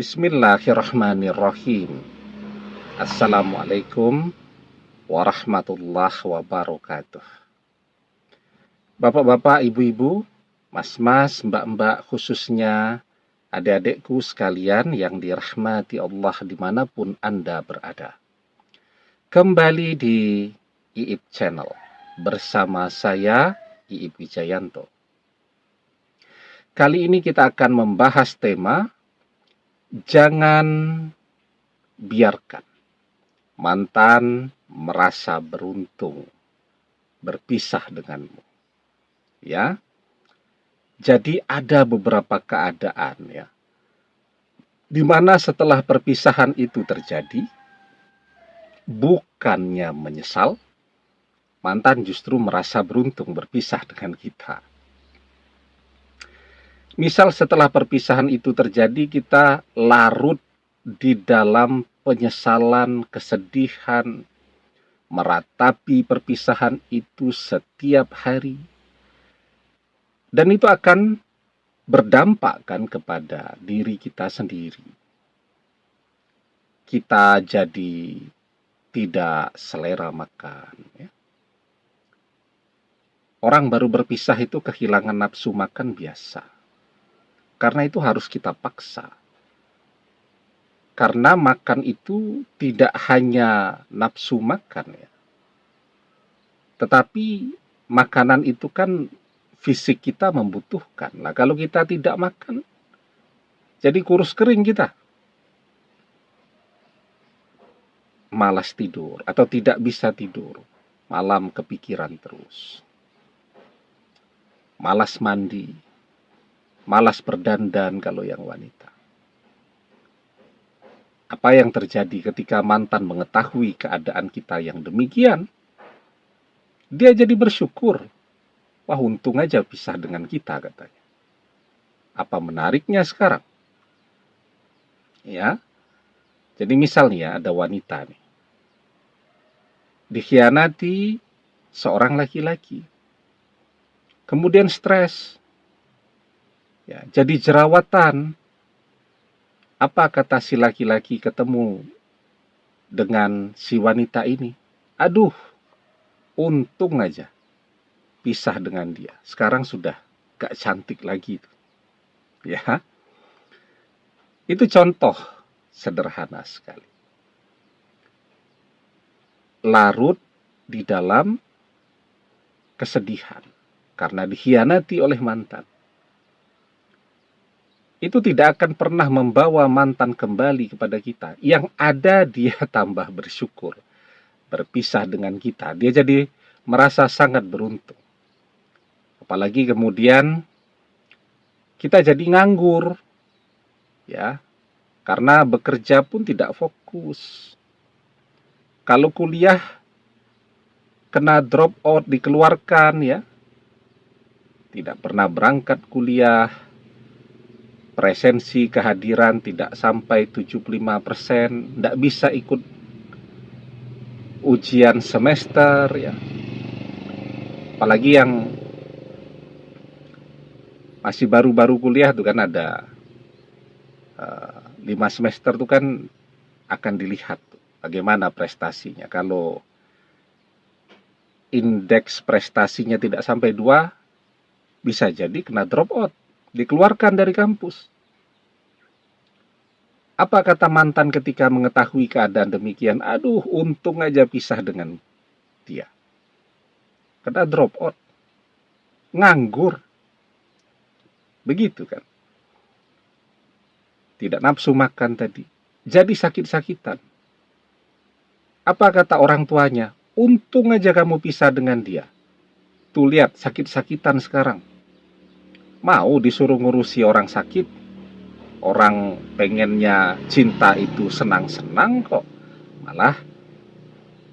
Bismillahirrahmanirrahim. Assalamualaikum warahmatullahi wabarakatuh. Bapak-bapak, ibu-ibu, mas-mas, mbak-mbak, khususnya adik-adikku sekalian yang dirahmati Allah dimanapun Anda berada. Kembali di Iip Channel bersama saya, Iip Wijayanto. Kali ini kita akan membahas tema jangan biarkan mantan merasa beruntung berpisah denganmu. Ya. Jadi ada beberapa keadaan ya, di mana setelah perpisahan itu terjadi, bukannya menyesal, mantan justru merasa beruntung berpisah dengan kita. Misal setelah perpisahan itu terjadi, kita larut di dalam penyesalan, kesedihan, meratapi perpisahan itu setiap hari. Dan itu akan berdampak kan kepada diri kita sendiri. Kita jadi tidak selera makan. Ya. Orang baru berpisah itu kehilangan nafsu makan biasa. Karena itu harus kita paksa. Karena makan itu tidak hanya nafsu makan ya. Tetapi makanan itu kan fisik kita membutuhkan. Nah, kalau kita tidak makan, jadi kurus kering kita. Malas tidur atau tidak bisa tidur. Malam kepikiran terus. Malas mandi. Malas berdandan kalau yang wanita. Apa yang terjadi ketika mantan mengetahui keadaan kita yang demikian? Dia jadi bersyukur. Wah, untung aja pisah dengan kita, katanya. Apa menariknya sekarang? Ya. Jadi misalnya ada wanita nih. Dikhianati seorang laki-laki. Kemudian stres. Ya, jadi jerawatan. Apa kata si laki-laki ketemu dengan si wanita ini? Aduh, untung aja pisah dengan dia. Sekarang sudah gak cantik lagi. Ya, itu contoh sederhana sekali. Larut di dalam kesedihan karena dikhianati oleh mantan. Itu tidak akan pernah membawa mantan kembali kepada kita. Yang ada dia tambah bersyukur. Berpisah dengan kita. Dia jadi merasa sangat beruntung. Apalagi kemudian kita jadi nganggur. Ya. Karena bekerja pun tidak fokus. Kalau kuliah kena drop out, dikeluarkan ya. Tidak pernah berangkat kuliah. Presensi kehadiran tidak sampai 75%, tidak bisa ikut ujian semester ya. Apalagi yang masih baru-baru kuliah tuh kan ada 5 semester tuh kan akan dilihat tuh, bagaimana prestasinya. Kalau indeks prestasinya tidak sampai 2, bisa jadi kena drop out. Dikeluarkan dari kampus. Apa kata mantan ketika mengetahui keadaan demikian? Aduh, untung aja pisah dengan dia. Kena drop out. Nganggur. Begitu kan. Tidak nafsu makan tadi. Jadi sakit-sakitan. Apa kata orang tuanya? Untung aja kamu pisah dengan dia. Tuh lihat, sakit-sakitan sekarang. Mau disuruh ngurusi orang sakit, orang pengennya cinta itu senang-senang kok, malah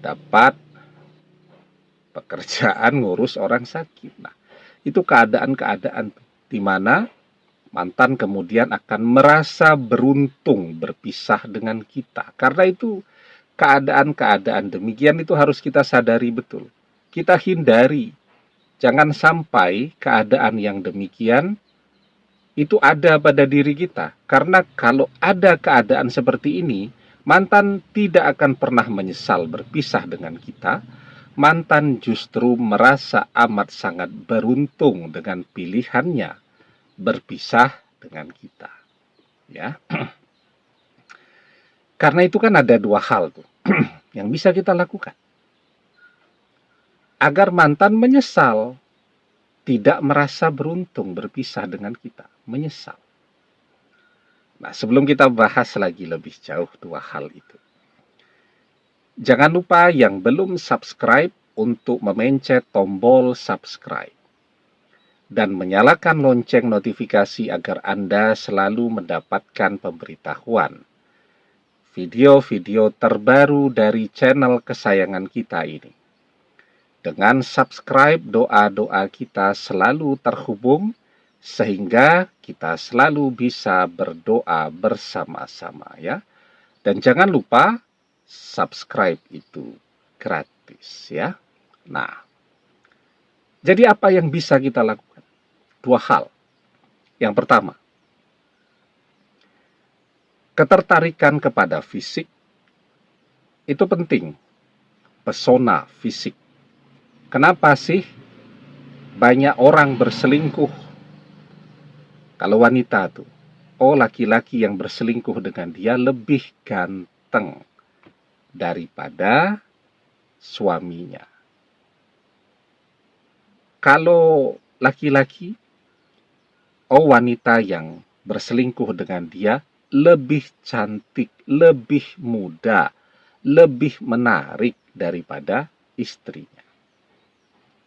dapat pekerjaan ngurus orang sakit. Nah, itu keadaan-keadaan di mana mantan kemudian akan merasa beruntung berpisah dengan kita. Karena itu keadaan-keadaan demikian itu harus kita sadari betul. Kita hindari. Jangan sampai keadaan yang demikian itu ada pada diri kita. Karena kalau ada keadaan seperti ini, mantan tidak akan pernah menyesal berpisah dengan kita. Mantan justru merasa amat sangat beruntung dengan pilihannya berpisah dengan kita. Ya. Karena itu kan ada dua hal tuh yang bisa kita lakukan. Agar mantan menyesal, tidak merasa beruntung berpisah dengan kita, menyesal. Nah, sebelum kita bahas lagi lebih jauh dua hal itu, jangan lupa yang belum subscribe untuk memencet tombol subscribe dan menyalakan lonceng notifikasi agar Anda selalu mendapatkan pemberitahuan video-video terbaru dari channel kesayangan kita ini. Dengan subscribe, doa-doa kita selalu terhubung sehingga kita selalu bisa berdoa bersama-sama ya. Dan jangan lupa subscribe itu gratis ya. Nah, jadi apa yang bisa kita lakukan? Dua hal. Yang pertama, ketertarikan kepada fisik itu penting. Pesona fisik. Kenapa sih banyak orang berselingkuh? Kalau wanita tuh, oh laki-laki yang berselingkuh dengan dia lebih ganteng daripada suaminya. Kalau laki-laki, oh wanita yang berselingkuh dengan dia lebih cantik, lebih muda, lebih menarik daripada istrinya.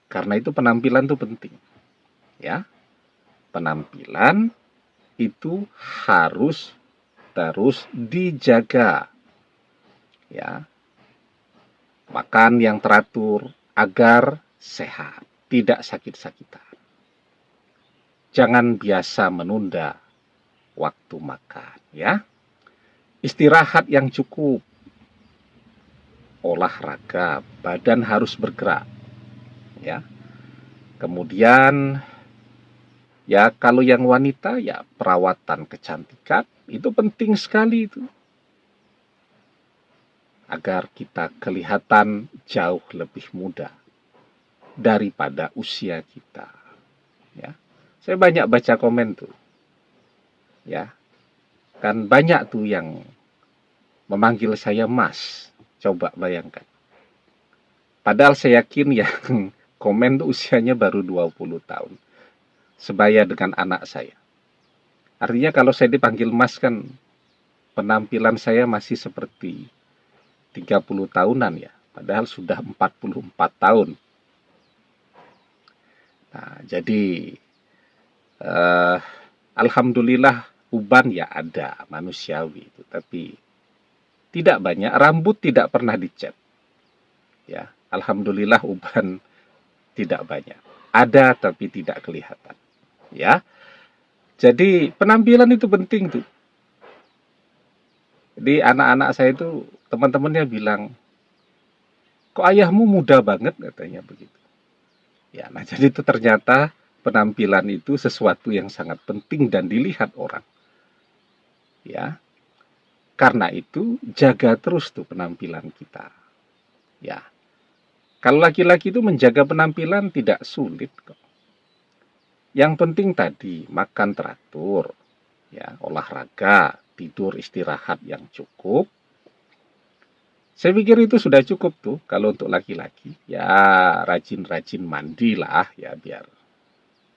Karena itu penampilan itu penting. Ya. Penampilan itu harus terus dijaga. Ya. Makan yang teratur agar sehat, tidak sakit-sakitan. Jangan biasa menunda waktu makan, ya. Istirahat yang cukup. Olahraga, badan harus bergerak. Ya. Kemudian ya kalau yang wanita ya perawatan kecantikan itu penting sekali itu. Agar kita kelihatan jauh lebih muda daripada usia kita. Ya. Saya banyak baca komen tuh. Ya. Kan banyak tuh yang memanggil saya Mas. Coba bayangkan. Padahal saya yakin yang komen tuh usianya baru 20 tahun. Sebaya dengan anak saya. Artinya kalau saya dipanggil Mas kan penampilan saya masih seperti 30 tahunan ya. Padahal sudah 44 tahun. Nah, jadi alhamdulillah uban ya ada manusiawi itu. Tapi tidak banyak. Rambut tidak pernah dicat. Ya, alhamdulillah uban tidak banyak. Ada tapi tidak kelihatan. Ya. Jadi penampilan itu penting tuh. Jadi anak-anak saya itu teman-temannya bilang, kok ayahmu muda banget katanya begitu. Ya, nah jadi itu ternyata penampilan itu sesuatu yang sangat penting dan dilihat orang. Ya. Karena itu jaga terus tuh penampilan kita. Ya. Kalau laki-laki itu menjaga penampilan tidak sulit kok. Yang penting tadi makan teratur, ya, olahraga, tidur istirahat yang cukup. Saya pikir itu sudah cukup tuh kalau untuk laki-laki. Ya rajin-rajin mandi lah ya biar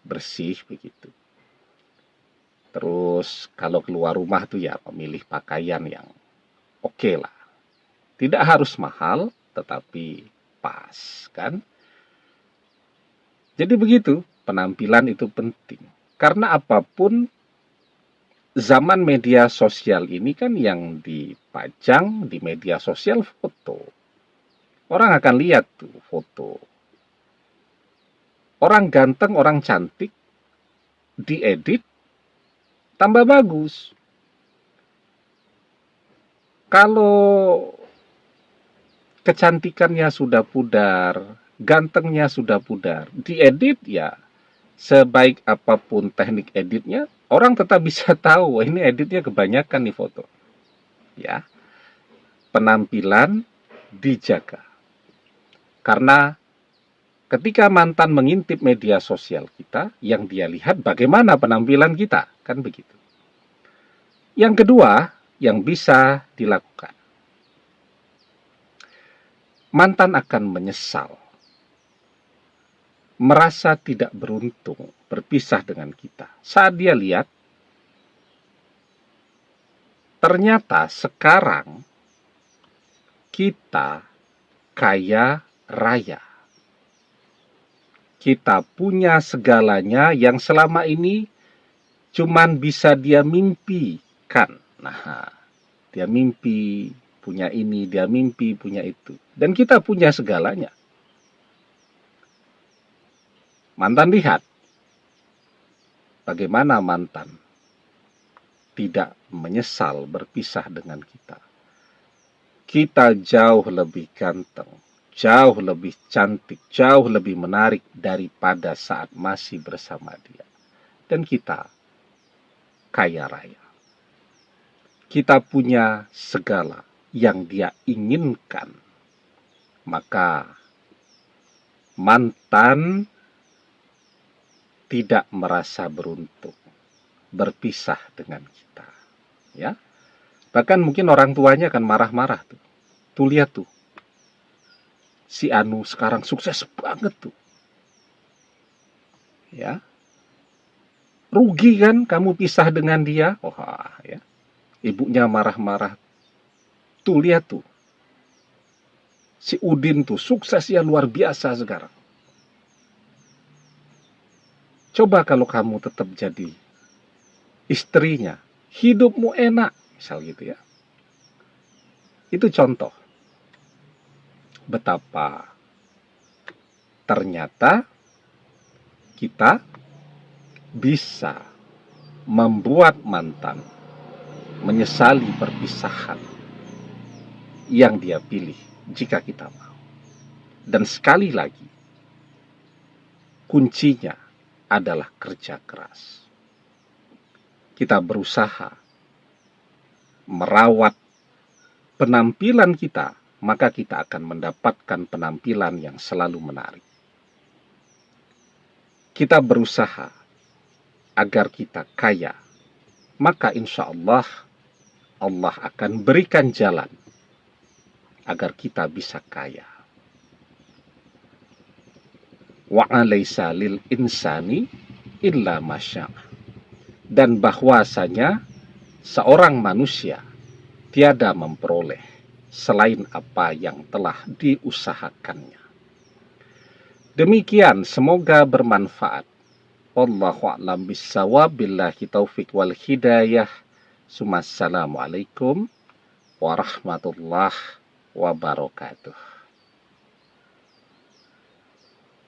bersih begitu. Terus kalau keluar rumah tuh ya memilih pakaian yang oke lah. Tidak harus mahal tetapi pas kan. Jadi begitu. Penampilan itu penting. Karena apapun zaman media sosial ini kan yang dipajang di media sosial foto. Orang akan lihat tuh foto. Orang ganteng, orang cantik, diedit, tambah bagus. Kalau kecantikannya sudah pudar, gantengnya sudah pudar, diedit ya sebaik apapun teknik editnya, orang tetap bisa tahu, wah, ini editnya kebanyakan nih foto. Ya, penampilan dijaga. Karena ketika mantan mengintip media sosial kita, yang dia lihat bagaimana penampilan kita, kan begitu. Yang kedua, yang bisa dilakukan, mantan akan menyesal, merasa tidak beruntung berpisah dengan kita saat dia lihat ternyata sekarang kita kaya raya. Kita punya segalanya yang selama ini cuman bisa dia mimpikan. Nah, dia mimpi punya ini, dia mimpi punya itu. Dan kita punya segalanya. Mantan lihat bagaimana mantan tidak menyesal berpisah dengan kita. Kita jauh lebih ganteng, jauh lebih cantik, jauh lebih menarik daripada saat masih bersama dia. Dan kita kaya raya. Kita punya segala yang dia inginkan. Maka mantan tidak merasa beruntung berpisah dengan kita. Ya. Bahkan mungkin orang tuanya akan marah-marah tuh. Tuh lihat tuh. Si Anu sekarang sukses banget tuh. Ya. Rugi kan kamu pisah dengan dia? Wah, ya. Ibunya marah-marah. Tuh lihat tuh. Si Udin tuh suksesnya luar biasa sekarang. Coba kalau kamu tetap jadi istrinya, hidupmu enak, misal gitu ya. Itu contoh betapa ternyata kita bisa membuat mantan menyesali perpisahan yang dia pilih jika kita mau. Dan sekali lagi, kuncinya adalah kerja keras. Kita berusaha merawat penampilan kita, maka kita akan mendapatkan penampilan yang selalu menarik. Kita berusaha agar kita kaya, maka insya Allah, Allah akan berikan jalan agar kita bisa kaya. Wa alaysa lil insani illa masya'. Dan bahwasanya seorang manusia tiada memperoleh selain apa yang telah diusahakannya. Demikian, semoga bermanfaat. Wallahu a'lam bissawab, billahi taufik wal hidayah. Assalamualaikum warahmatullahi wabarakatuh.